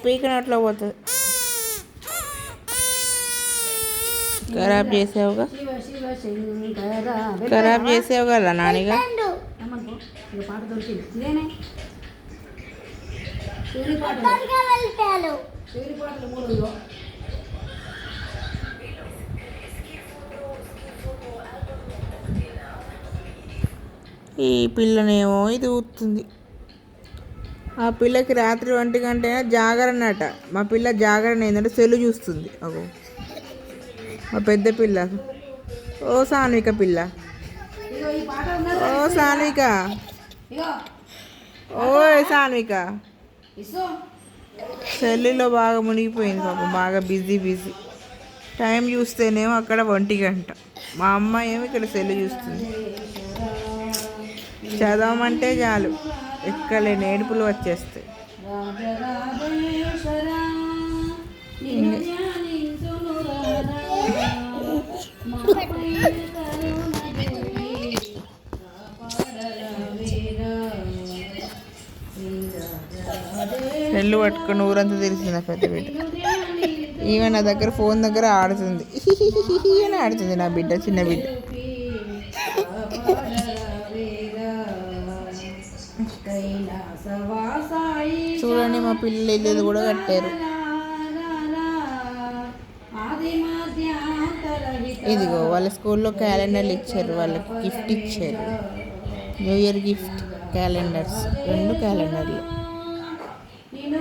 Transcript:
పీకినట్లో పోతుంది. ఖరాబ్ చేసావుగా, ఖరాబ్ చేసావు కదా నానిగా. ఈ పిల్లనేమో ఇది ఊతుంది. ఆ పిల్లకి రాత్రి 1 గంట జాగరణ అట. మా పిల్ల జాగరణ ఏంటంటే సెల్లు చూస్తుంది. అగో మా పెద్ద పిల్ల. ఓ సాన్విక పిల్ల, ఓ సాన్విక, ఓ సాన్విక సెల్లులో బాగా మునిగిపోయింది పాపం. బాగా బిజీ. టైం చూస్తేనేమో అక్కడ 1 గంట. మా అమ్మ ఏమో ఇక్కడ సెల్లు చూస్తుంది. చదవమంటే చాలు ఎక్కలేని ఏడుపులు వచ్చేస్తాయి. సెల్లు పట్టుకొని ఊరంతా తెలిసింది పెద్ద బిడ్డ. ఈమె నా దగ్గర ఫోన్ దగ్గర ఆడుతుంది అని ఆడుతుంది నా బిడ్డ, చిన్న బిడ్డ. చూడండి మా పిల్లలు ఇల్లు కూడా కట్టారు. ఇదిగో వాళ్ళ స్కూల్లో క్యాలెండర్లు ఇచ్చారు, వాళ్ళకి గిఫ్ట్ ఇచ్చారు. New year gift calendars, 2 క్యాలెండర్లు.